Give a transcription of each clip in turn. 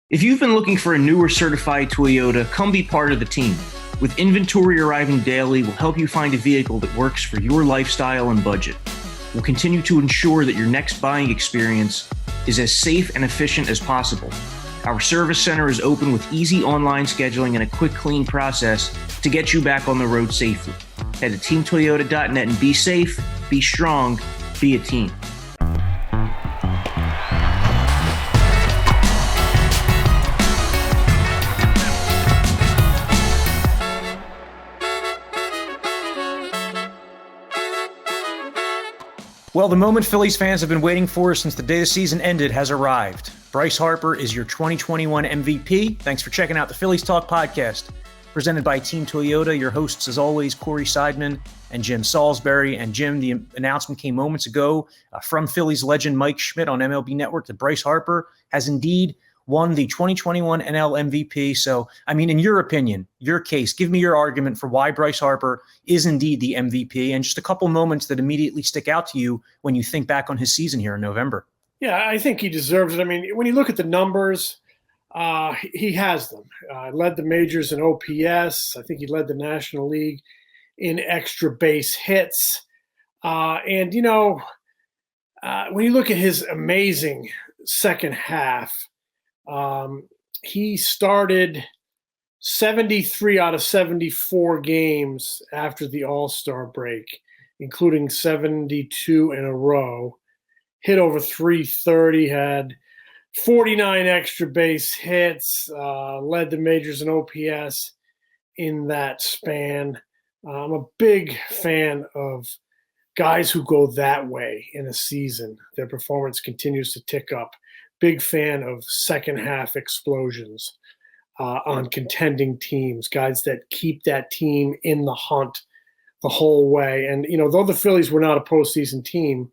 If you've been looking for a new or certified Toyota, come be part of the team. With inventory arriving daily, we'll help you find a vehicle that works for your lifestyle and budget. We'll continue to ensure that your next buying experience is as safe and efficient as possible. Our service center is open with easy online scheduling and a quick, clean process to get you back on the road safely. Head to teamtoyota.net and be safe, be strong, be a team. Well, the moment Phillies fans have been waiting for since the day the season ended has arrived. Bryce Harper is your 2021 MVP. Thanks for checking out the Phillies Talk podcast, presented by Team Toyota. Your hosts, as always, Corey Seidman and Jim Salisbury. And Jim, the announcement came moments ago from Phillies legend Mike Schmidt on MLB Network that Bryce Harper has indeed won the 2021 NL MVP. So, I mean, in your opinion, your case, give me your argument for why Bryce Harper is indeed the MVP and just a couple moments that immediately stick out to you when you think back on his season here in November. Yeah, I think he deserves it. I mean, when you look at the numbers, he has them. Led the majors in OPS. I think he led the National League in extra base hits. When you look at his amazing second half, he started 73 out of 74 games after the All-Star break, including 72 in a row. Hit over 330, had 49 extra base hits, led the majors in OPS in that span. I'm a big fan of guys who go that way in a season. Their performance continues to tick up. Big fan of second half explosions on contending teams, guys that keep that team in the hunt the whole way. And, though the Phillies were not a postseason team,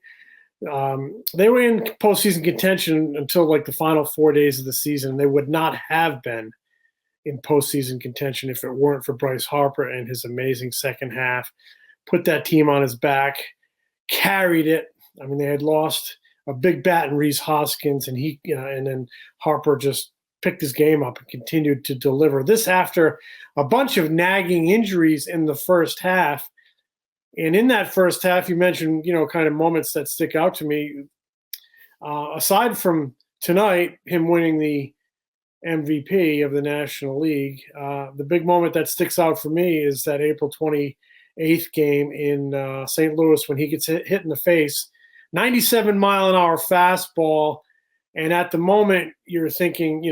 they were in postseason contention until like the final 4 days of the season. They would not have been in postseason contention if it weren't for Bryce Harper and his amazing second half. Put that team on his back, carried it. I mean, they had lost a big bat in Rhys Hoskins, and and then Harper just picked his game up and continued to deliver. This after a bunch of nagging injuries in the first half. And in that first half, you mentioned, kind of moments that stick out to me. Aside from tonight, him winning the MVP of the National League, the big moment that sticks out for me is that April 28th game in St. Louis when he gets hit in the face. 97-mile-an-hour fastball, and at the moment you're thinking,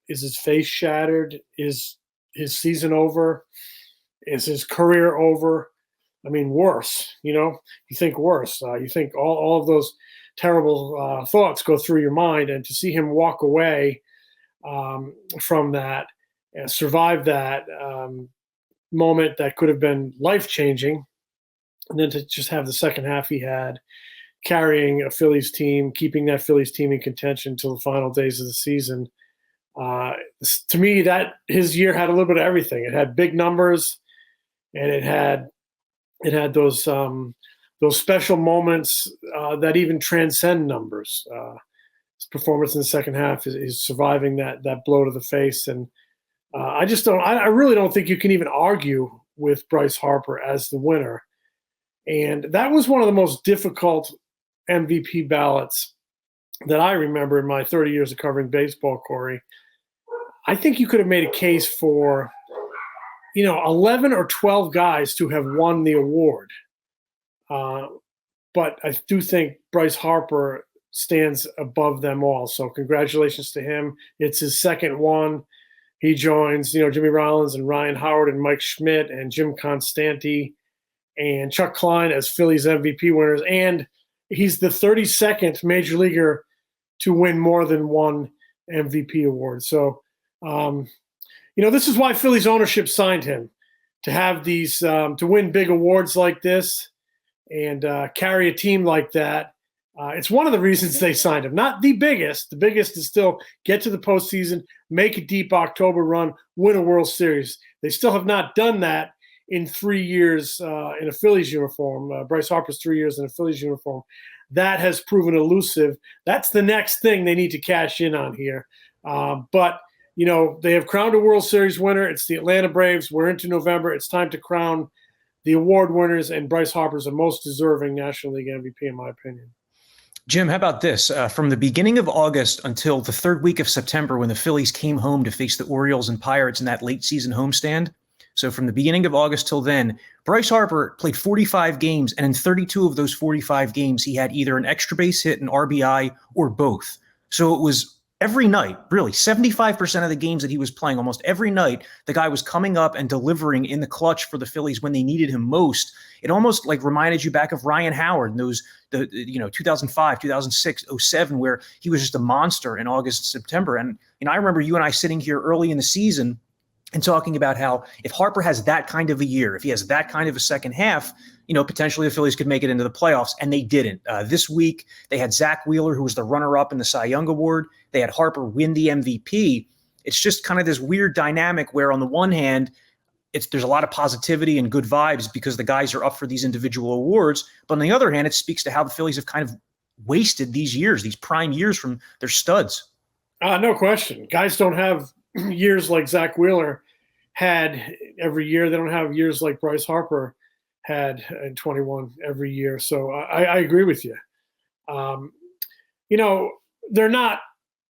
is his face shattered? Is his season over? Is his career over? I mean, worse. You think worse. You think all of those terrible thoughts go through your mind, and to see him walk away from that and survive that moment that could have been life-changing, and then to just have the second half he had, carrying a Phillies team, keeping that Phillies team in contention until the final days of the season. To me, that his year had a little bit of everything. It had big numbers, and it had those special moments that even transcend numbers. His performance in the second half is surviving that blow to the face, and I really don't think you can even argue with Bryce Harper as the winner. And that was one of the most difficult MVP ballots that I remember in my 30 years of covering baseball, Corey. I think you could have made a case for, 11 or 12 guys to have won the award. But I do think Bryce Harper stands above them all. So congratulations to him. It's his second one. He joins, Jimmy Rollins and Ryan Howard and Mike Schmidt and Jim Constanti and Chuck Klein as Phillies MVP winners. And he's the 32nd major leaguer to win more than one MVP award. So, this is why Phillies ownership signed him, to have these, to win big awards like this and carry a team like that. It's one of the reasons they signed him. Not the biggest. The biggest is still get to the postseason, make a deep October run, win a World Series. They still have not done that in 3 years in a Phillies uniform. Bryce Harper's 3 years in a Phillies uniform. That has proven elusive. That's the next thing they need to cash in on here. But they have crowned a World Series winner. It's the Atlanta Braves. We're into November. It's time to crown the award winners, and Bryce Harper's the most deserving National League MVP, in my opinion. Jim, how about this? From the beginning of August until the third week of September, when the Phillies came home to face the Orioles and Pirates in that late season homestand. So from the beginning of August till then, Bryce Harper played 45 games, and in 32 of those 45 games, he had either an extra base hit, an RBI, or both. So it was every night, really, 75% of the games that he was playing, almost every night, the guy was coming up and delivering in the clutch for the Phillies when they needed him most. It almost like reminded you back of Ryan Howard in those, 2005, 2006, 07, where he was just a monster in August, September. And I remember you and I sitting here early in the season and talking about how if Harper has that kind of a year, if he has that kind of a second half, potentially the Phillies could make it into the playoffs, and they didn't. This week, they had Zack Wheeler, who was the runner-up in the Cy Young Award. They had Harper win the MVP. It's just kind of this weird dynamic where, on the one hand, there's a lot of positivity and good vibes because the guys are up for these individual awards. But on the other hand, it speaks to how the Phillies have kind of wasted these years, these prime years from their studs. No question. Guys don't have years like Zack Wheeler had every year. They don't have years like Bryce Harper had in 21 every year. So I agree with you. They're not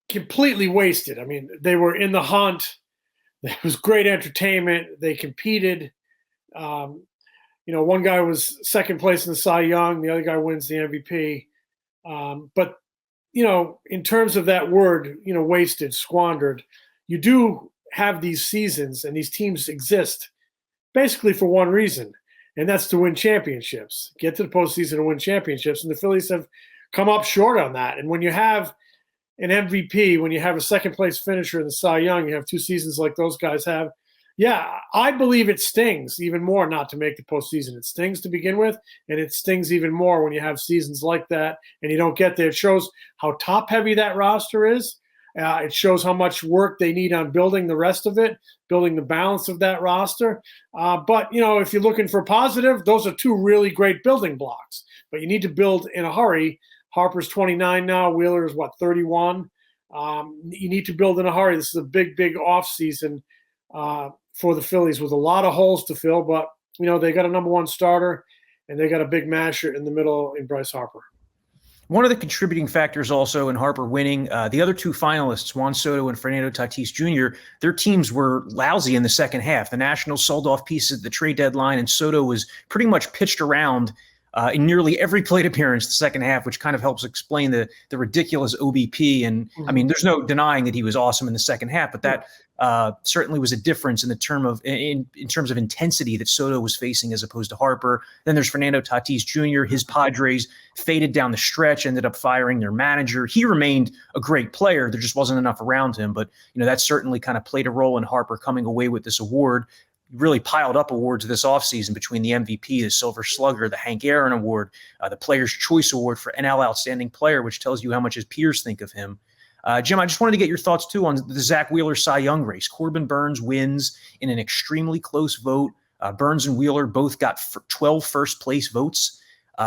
completely wasted. I mean, they were in the hunt. It was great entertainment. They competed. One guy was second place in the Cy Young. The other guy wins the MVP. But in terms of that word, wasted, squandered, you do have these seasons, and these teams exist basically for one reason, and that's to win championships, get to the postseason and win championships. And the Phillies have come up short on that. And when you have an MVP, when you have a second place finisher in the Cy Young, you have two seasons like those guys have. Yeah, I believe it stings even more not to make the postseason. It stings to begin with, and it stings even more when you have seasons like that and you don't get there. It shows how top heavy that roster is. It shows how much work they need on building the rest of it, building the balance of that roster. But if you're looking for positive, those are two really great building blocks. But you need to build in a hurry. Harper's 29 now. Wheeler is, 31? You need to build in a hurry. This is a big, big offseason for the Phillies with a lot of holes to fill. But, they got a number one starter, and they got a big masher in the middle in Bryce Harper. One of the contributing factors also in Harper winning, the other two finalists, Juan Soto and Fernando Tatis Jr., their teams were lousy in the second half. The Nationals sold off pieces at the trade deadline, and Soto was pretty much pitched around in nearly every plate appearance the second half, which kind of helps explain the ridiculous OBP. And I mean, there's no denying that he was awesome in the second half, but that certainly was a difference in terms of intensity that Soto was facing as opposed to Harper. Then there's Fernando Tatis Jr. His Padres faded down the stretch, ended up firing their manager. He remained a great player. There just wasn't enough around him. But, that certainly kind of played a role in Harper coming away with this award. Really piled up awards this offseason between the MVP, the Silver Slugger, the Hank Aaron Award, the Players' Choice Award for NL Outstanding Player, which tells you how much his peers think of him. Jim, I just wanted to get your thoughts, too, on the Zack Wheeler Cy Young race. Corbin Burnes wins in an extremely close vote. Burnes and Wheeler both got 12 first-place votes.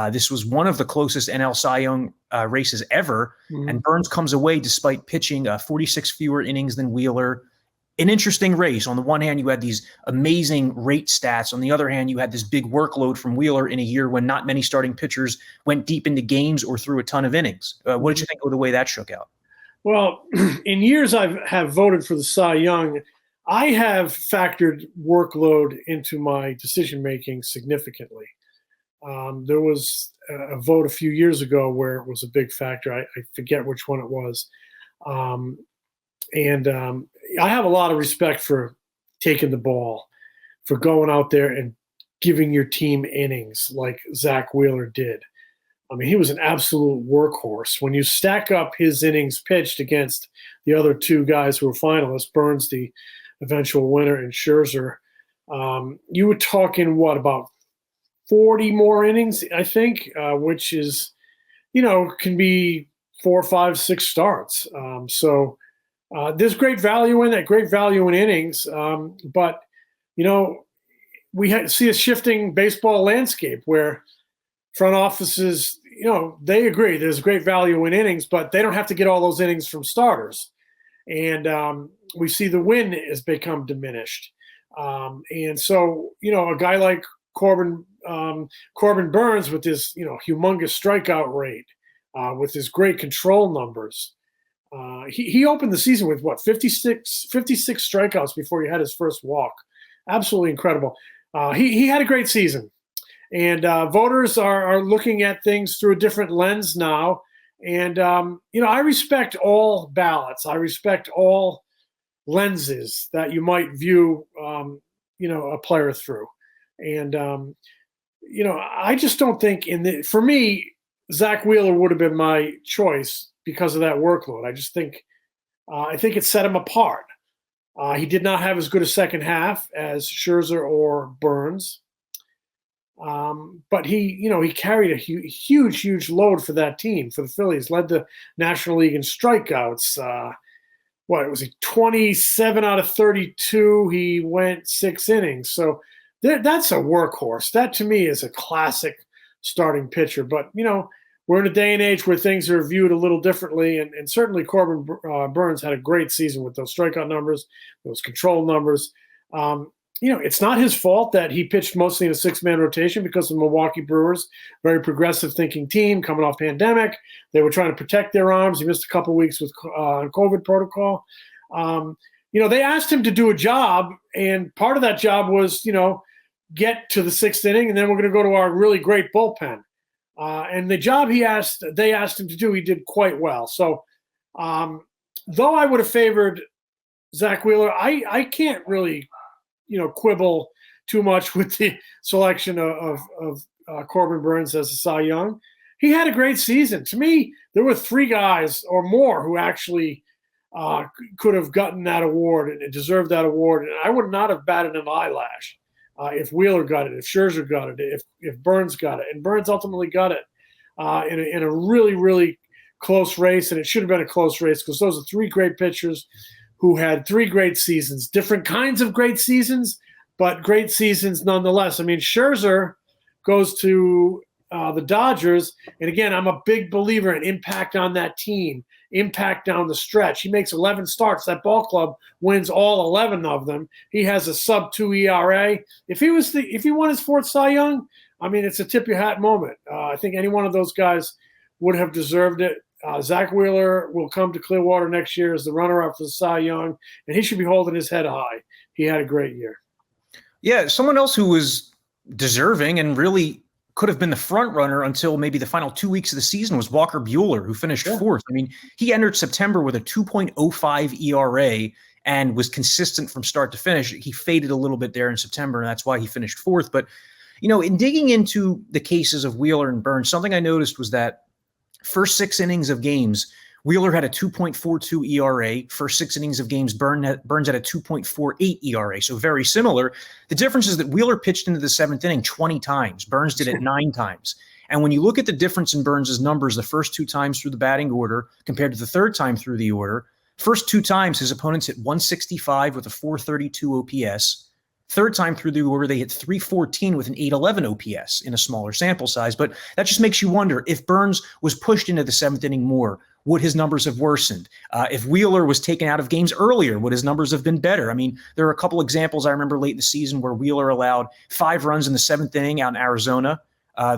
This was one of the closest NL Cy Young races ever, and Burnes comes away despite pitching 46 fewer innings than Wheeler. An interesting race. On the one hand, you had these amazing rate stats. On the other hand, you had this big workload from Wheeler in a year when not many starting pitchers went deep into games or threw a ton of innings. What did you think of the way that shook out? Well, in years I have voted for the Cy Young, I have factored workload into my decision-making significantly. There was a vote a few years ago where it was a big factor. I forget which one it was. And I have a lot of respect for taking the ball, for going out there and giving your team innings like Zack Wheeler did. I mean, he was an absolute workhorse. When you stack up his innings pitched against the other two guys who were finalists, Burnes, the eventual winner, and Scherzer, you were talking, about 40 more innings, I think, which is, can be 4, 5, 6 starts. So there's great value in that, great value in innings. But, we see a shifting baseball landscape where front offices, they agree there's great value in innings, but they don't have to get all those innings from starters. and we see the win has become diminished. And so, a guy like Corbin Burnes with his, humongous strikeout rate, with his great control numbers. He opened the season with 56 strikeouts before he had his first walk. Absolutely incredible. He had a great season. And voters are looking at things through a different lens now. And, I respect all ballots. I respect all lenses that you might view, a player through. And, I just don't think for me, Zack Wheeler would have been my choice because of that workload. I just think, I think it set him apart. He did not have as good a second half as Scherzer or Burnes. But he carried a huge load for that team, for the Phillies, led the National League in strikeouts. What was he, 27 out of 32? He went 6 innings. So that's a workhorse. That to me is a classic starting pitcher. But, we're in a day and age where things are viewed a little differently. And certainly Corbin Burnes had a great season with those strikeout numbers, those control numbers. It's not his fault that he pitched mostly in a 6-man rotation because the Milwaukee Brewers, very progressive thinking team coming off pandemic. They were trying to protect their arms. He missed a couple of weeks with COVID protocol. They asked him to do a job, and part of that job was, get to the 6th inning, and then we're going to go to our really great bullpen. And the job they asked him to do, he did quite well. So, though I would have favored Zack Wheeler, I can't really quibble too much with the selection of Corbin Burnes as a Cy Young. He had a great season. To me, there were 3 guys or more who actually could have gotten that award and deserved that award. And I would not have batted an eyelash if Wheeler got it, if Scherzer got it, if Burnes got it. And Burnes ultimately got it in a really, really close race. And it should have been a close race because those are 3 great pitchers who had 3 great seasons, different kinds of great seasons, but great seasons nonetheless. I mean, Scherzer goes to the Dodgers, and again, I'm a big believer in impact on that team, impact down the stretch. He makes 11 starts. That ball club wins all 11 of them. He has a sub-2 ERA. If he won his 4th Cy Young, I mean, it's a tip-your-hat moment. I think any one of those guys would have deserved it. Zack Wheeler will come to Clearwater next year as the runner-up for the Cy Young, and he should be holding his head high. He had a great year. Yeah, someone else who was deserving and really could have been the front runner until maybe the final 2 weeks of the season was Walker Buehler, who finished 4th. I mean, he entered September with a 2.05 ERA and was consistent from start to finish. He faded a little bit there in September, and that's why he finished 4th. But, in digging into the cases of Wheeler and Burnes, something I noticed was that first 6 innings of games, Wheeler had a 2.42 ERA. First 6 innings of games, Burnes had a 2.48 ERA, so very similar. The difference is that Wheeler pitched into the 7th inning 20 times. Burnes did it 9 times. And when you look at the difference in Burnes' numbers the first 2 times through the batting order compared to the 3rd time through the order, first 2 times his opponents hit 165 with a 432 OPS. 3rd time through the order, they hit 314 with an 811 OPS in a smaller sample size. But that just makes you wonder, if Burnes was pushed into the 7th inning more, would his numbers have worsened? If Wheeler was taken out of games earlier, would his numbers have been better? I mean, there are a couple examples I remember late in the season where Wheeler allowed 5 runs in the 7th inning out in Arizona.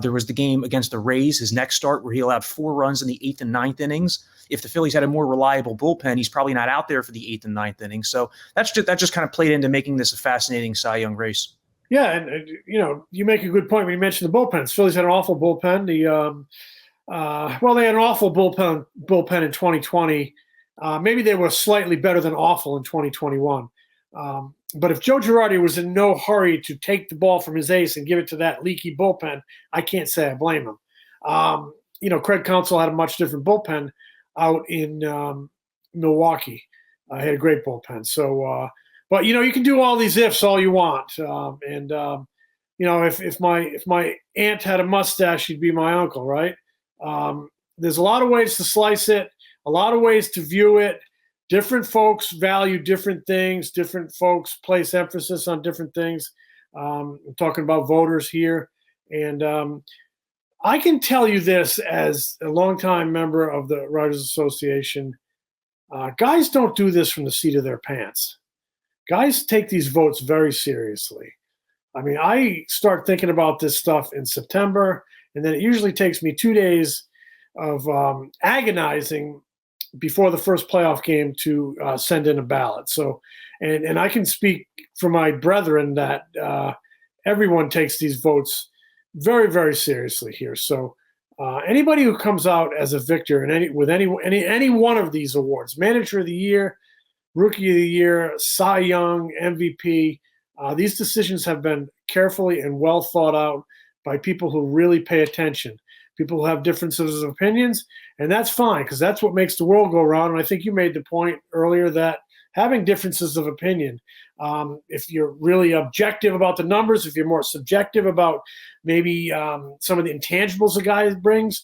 There was the game against the Rays, his next start, where he allowed 4 runs in the 8th and 9th innings. If the Phillies had a more reliable bullpen, he's probably not out there for the 8th and 9th innings. So that just kind of played into making this a fascinating Cy Young race. Yeah, and you make a good point when you mentioned the bullpens. Phillies had an awful bullpen. They had an awful bullpen in 2020. Maybe they were slightly better than awful in 2021. But if Joe Girardi was in no hurry to take the ball from his ace and give it to that leaky bullpen, I can't say I blame him. Craig Counsell had a much different bullpen out in Milwaukee. He had a great bullpen. So, but you can do all these ifs all you want. If my aunt had a mustache, she'd be my uncle, right? There's a lot of ways to slice it, a lot of ways to view it. Different folks value different things. Different folks place emphasis on different things. I'm talking about voters here. And I can tell you this as a longtime member of the Writers Association. Guys don't do this from the seat of their pants. Guys take these votes very seriously. I mean, I start thinking about this stuff in September, and then it usually takes me 2 days of agonizing before the first playoff game to send in a ballot. So, and I can speak for my brethren that everyone takes these votes very, very seriously here. So, anybody who comes out as a victor in with any one of these awards, Manager of the Year, Rookie of the Year, Cy Young, MVP, these decisions have been carefully and well thought out by people who really pay attention, people who have differences of opinions, and that's fine because that's what makes the world go round. And I think you made the point earlier that having differences of opinion, if you're really objective about the numbers, if you're more subjective about maybe some of the intangibles a guy brings,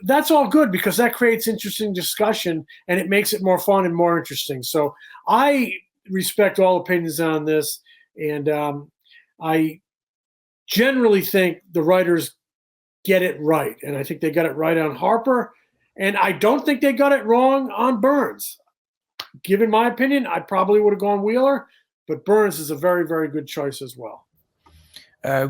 that's all good because that creates interesting discussion and it makes it more fun and more interesting. So I respect all opinions on this, and I generally think the writers get it right, and I think they got it right on Harper, and I don't think they got it wrong on Burns. Given my opinion, I probably would have gone Wheeler, but Burns is a very, very good choice as well.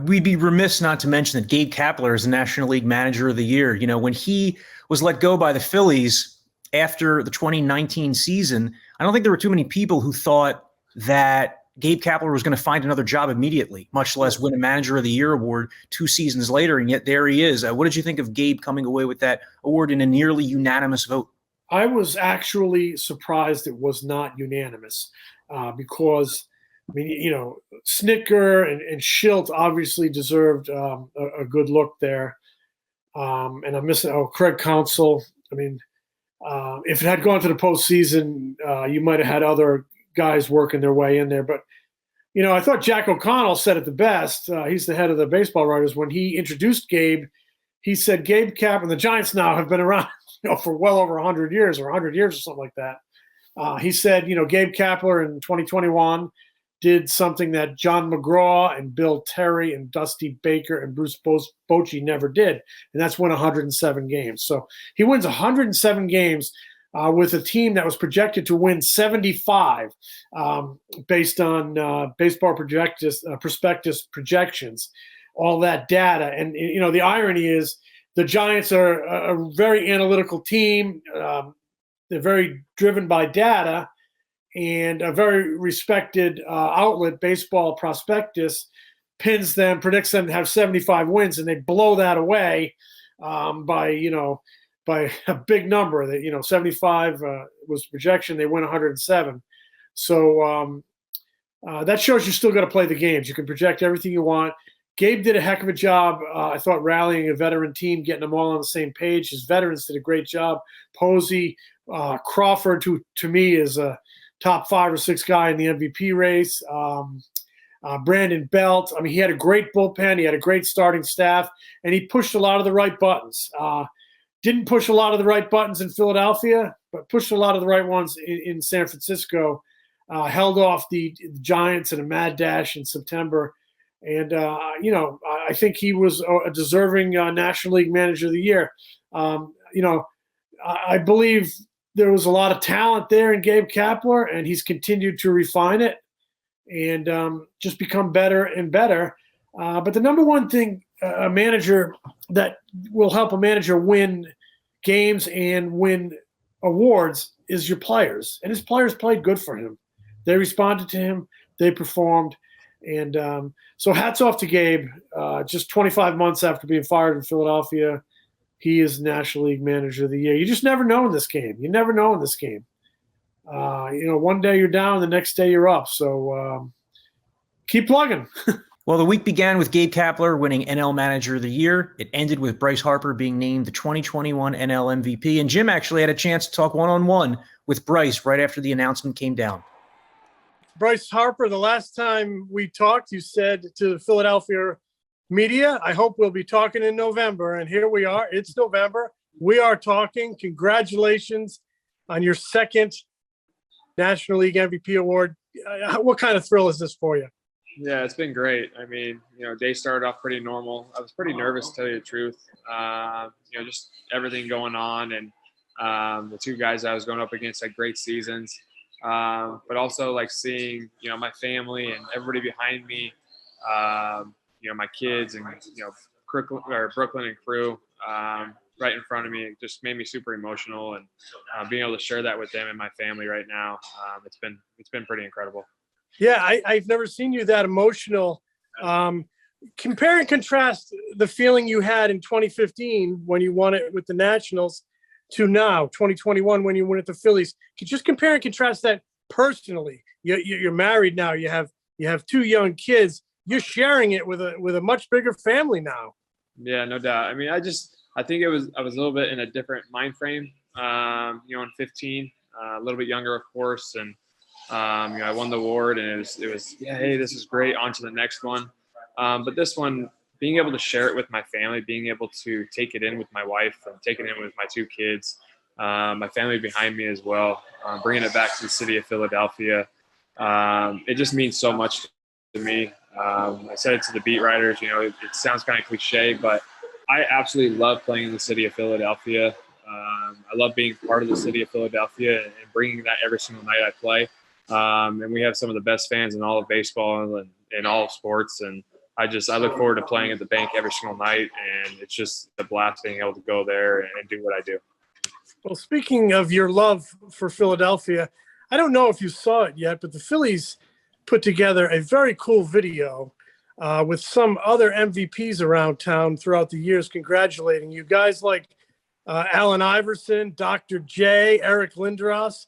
We'd be remiss not to mention that Gabe Kapler is the National League Manager of the Year. You know, when he was let go by the Phillies after the 2019 season, I don't think there were too many people who thought that Gabe Kapler was going to find another job immediately, much less win a Manager of the Year award 2 seasons later, and yet there he is. What did you think of Gabe coming away with that award in a nearly unanimous vote? I was actually surprised it was not unanimous because, I mean, you know, Snitker and Schilt obviously deserved a good look there. And I'm missing Craig Counsell. I mean, if it had gone to the postseason, you might have had other guys working their way in there. But, you know, I thought Jack O'Connell said it the best. He's the head of the baseball writers. When he introduced Gabe, he said Gabe Kapler, and the Giants now have been around, you know, for well over 100 years or 100 years or something like that. He said, you know, Gabe Kapler in 2021 did something that John McGraw and Bill Terry and Dusty Baker and Bruce Bochy never did, and that's win 107 games. So he wins 107 games with a team that was projected to win 75 based on baseball prospectus projections, all that data. And, you know, the irony is the Giants are a very analytical team. They're very driven by data, and a very respected outlet, Baseball Prospectus, predicts them to have 75 wins, and they blow that away by a big number. That, you know, 75 was projection. They win 107. So that shows you still got to play the games. You can project everything you want. Gabe did a heck of a job, I thought, rallying a veteran team, getting them all on the same page. His veterans did a great job. Posey, Crawford, who to me is a top 5 or 6 guy in the MVP race. Brandon Belt. I mean, he had a great bullpen. He had a great starting staff, and he pushed a lot of the right buttons. Didn't push a lot of the right buttons in Philadelphia, but pushed a lot of the right ones in San Francisco. Held off the Giants in a mad dash in September. And, you know, I think he was a deserving National League Manager of the Year. You know, I believe there was a lot of talent there in Gabe Kapler, and he's continued to refine it and just become better and better. But the number one thing a manager that will help a manager win games and win awards is your players. And his players played good for him. They responded to him. They performed. And so hats off to Gabe. Just 25 months after being fired in Philadelphia, he is National League Manager of the Year. You just never know in this game. You never know in this game. You know, one day you're down, the next day you're up. So keep plugging. Well, the week began with Gabe Kapler winning NL Manager of the Year. It ended with Bryce Harper being named the 2021 NL MVP. And Jim actually had a chance to talk one-on-one with Bryce right after the announcement came down. Bryce Harper, the last time we talked, you said to the Philadelphia media, I hope we'll be talking in November. And here we are. It's November. We are talking. Congratulations on your second National League MVP award. What kind of thrill is this for you? Yeah, it's been great. I mean, you know, day started off pretty normal. I was pretty nervous, to tell you the truth. You know, just everything going on, and The two guys I was going up against had great seasons. But also like seeing, my family and everybody behind me, my kids and, Brooklyn and crew, right in front of me. It just made me super emotional, and being able to share that with them and my family right now, it's been pretty incredible. Yeah, I've never seen you that emotional. Compare and contrast the feeling you had in 2015 when you won it with the Nationals to now, 2021, when you win at the Phillies. Could you just compare and contrast that personally? You're married now. You have two young kids. You're sharing it with a much bigger family now. Yeah, no doubt. I mean, I think I was a little bit in a different mind frame, in 15, a little bit younger, of course. And, I won the award, and it was, yeah, hey, this is great. On to the next one. But this one, being able to share it with my family, being able to take it in with my wife and take it in with my two kids, my family behind me as well, bringing it back to the city of Philadelphia. It just means so much to me. I said it to the beat writers, it sounds kind of cliche, but I absolutely love playing in the city of Philadelphia. I love being part of the city of Philadelphia and bringing that every single night I play. And we have some of the best fans in all of baseball and in all of sports. And I look forward to playing at the bank every single night. And it's just a blast being able to go there and do what I do. Well, speaking of your love for Philadelphia, I don't know if you saw it yet, but the Phillies put together a very cool video with some other MVPs around town throughout the years congratulating you. Guys like Allen Iverson, Dr. J, Eric Lindros,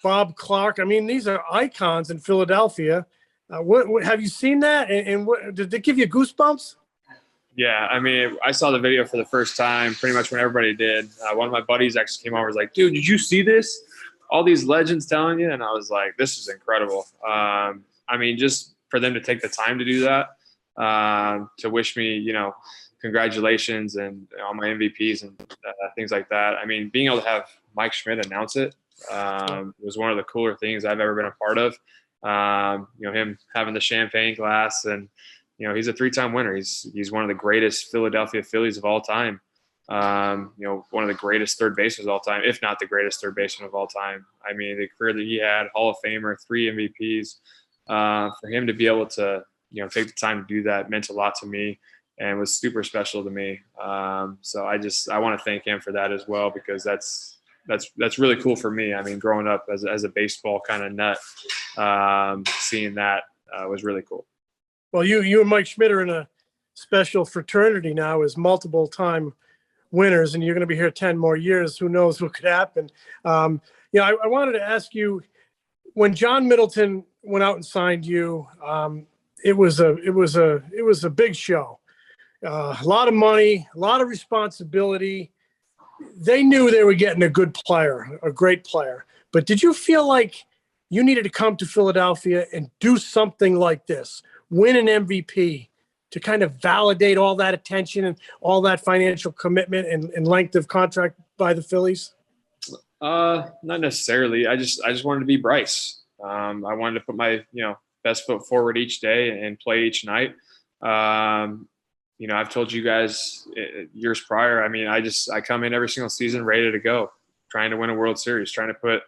Bob Clark. I mean, these are icons in Philadelphia. What have you seen that? And what, did it give you goosebumps? Yeah, I mean, I saw the video for the first time pretty much when everybody did. One of my buddies actually came over and was like, dude, did you see this? All these legends telling you. And I was like, this is incredible. I mean, just for them to take the time to do that, to wish me, congratulations and all my MVPs and things like that. I mean, being able to have Mike Schmidt announce it was one of the cooler things I've ever been a part of. Him having the champagne glass, and he's a 3-time winner. He's one of the greatest Philadelphia Phillies of all time. One of the greatest third basemen of all time, if not the greatest third baseman of all time. I mean, the career that he had, Hall of Famer, 3 MVPs. For him to be able to take the time to do that meant a lot to me and was super special to me. So I want to thank him for that as well, because that's really cool for me. I mean, growing up as a baseball kind of nut, seeing that was really cool. Well, you and Mike Schmidt are in a special fraternity now as multiple time winners, and you're going to be here 10 more years. Who knows what could happen? I wanted to ask you, when John Middleton went out and signed you, it was a big show. A lot of money, a lot of responsibility. They knew they were getting a good player, a great player. But did you feel like you needed to come to Philadelphia and do something like this, win an MVP, to kind of validate all that attention and all that financial commitment and length of contract by the Phillies? Not necessarily. I just wanted to be Bryce. I wanted to put my best foot forward each day and play each night. I've told you guys years prior. I mean, I come in every single season ready to go, trying to win a World Series, trying to put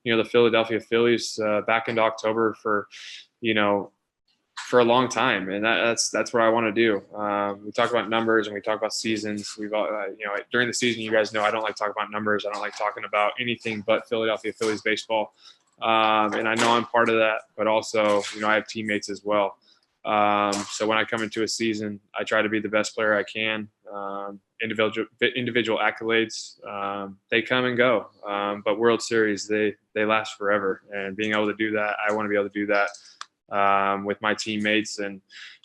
the Philadelphia Phillies back into October for a long time, and that's what I want to do. We talk about numbers and we talk about seasons. We've during the season, you guys know I don't like talking about numbers. I don't like talking about anything but Philadelphia Phillies baseball. And I know I'm part of that, but also I have teammates as well. So when I come into a season, I try to be the best player I can. Individual accolades, they come and go, but World Series, they last forever. And being able to do that, I want to be able to do that with my teammates and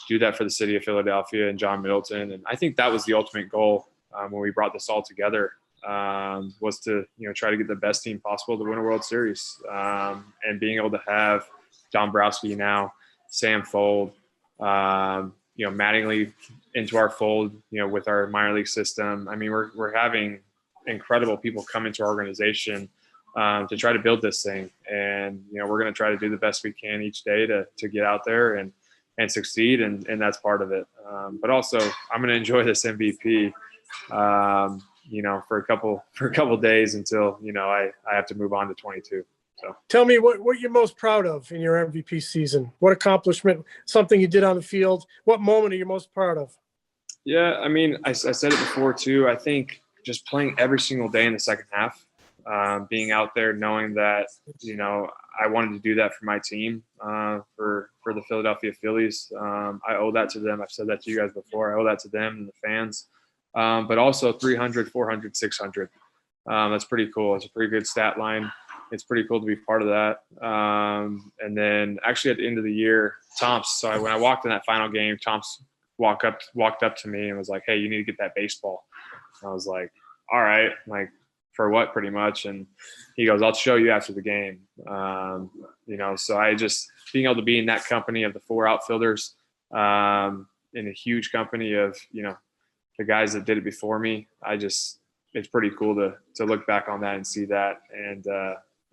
do that for the city of Philadelphia and John Middleton. And I think that was the ultimate goal when we brought this all together, was to try to get the best team possible to win a World Series, and being able to have Dombrowski now, Sam Fold, Mattingly into our fold, with our minor league system. I mean, we're having incredible people come into our organization to try to build this thing. And, we're going to try to do the best we can each day to get out there and succeed. And that's part of it. But also I'm going to enjoy this MVP. for a couple days until, I have to move on to 22. So tell me what you're most proud of in your MVP season. What accomplishment, something you did on the field? What moment are you most proud of? Yeah, I mean, I said it before too. I think just playing every single day in the second half, being out there, knowing that, I wanted to do that for my team, for the Philadelphia Phillies. I owe that to them. I've said that to you guys before. I owe that to them and the fans. But also 300, 400, 600. That's pretty cool. It's a pretty good stat line. It's pretty cool to be part of that. And then actually at the end of the year, when I walked in that final game, Tom's walked up to me and was like, "Hey, you need to get that baseball." And I was like, "All right." Like, for what, pretty much? And he goes, "I'll show you after the game." So I just being able to be in that company of the 4 outfielders, in a huge company of, the guys that did it before me. It's pretty cool to look back on that and see that. And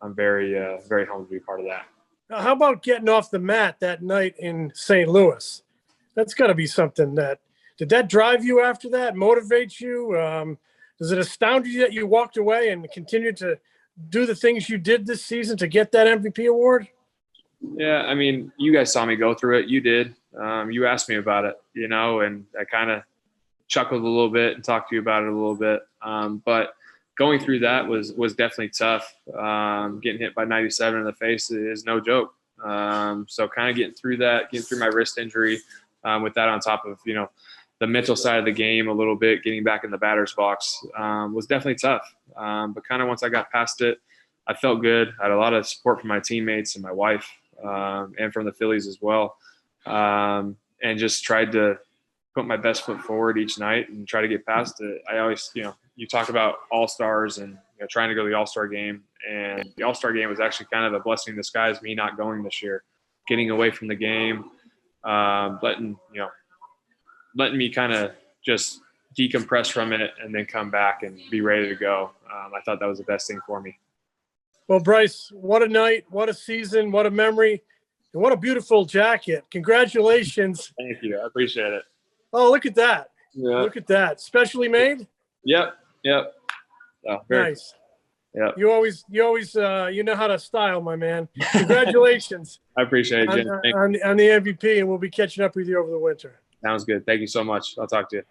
I'm very, very humbled to be part of that. Now, how about getting off the mat that night in St. Louis? That's got to be something did that drive you after that, motivate you? Does it astound you that you walked away and continued to do the things you did this season to get that MVP award? Yeah, I mean, you guys saw me go through it. You did. You asked me about it, and I kind of chuckled a little bit and talked to you about it a little bit. But going through that was definitely tough. Getting hit by 97 in the face is no joke. So kind of getting through my wrist injury, with that on top of, the mental side of the game a little bit, getting back in the batter's box, was definitely tough. But kind of once I got past it, I felt good. I had a lot of support from my teammates and my wife, and from the Phillies as well. And just tried to put my best foot forward each night and try to get past it. I always, you talk about all-stars and trying to go to the all-star game, and the all-star game was actually kind of a blessing in disguise, me not going this year, getting away from the game, letting me kind of just decompress from it and then come back and be ready to go. I thought that was the best thing for me. Well, Bryce, what a night, what a season, what a memory, and what a beautiful jacket. Congratulations. Thank you. I appreciate it. Oh, look at that. Yeah. Look at that. Specially made? Yep. Oh, nice. Yeah. You always, you know how to style, my man. Congratulations. I appreciate it, Jim. on the MVP, and we'll be catching up with you over the winter. Sounds good. Thank you so much. I'll talk to you.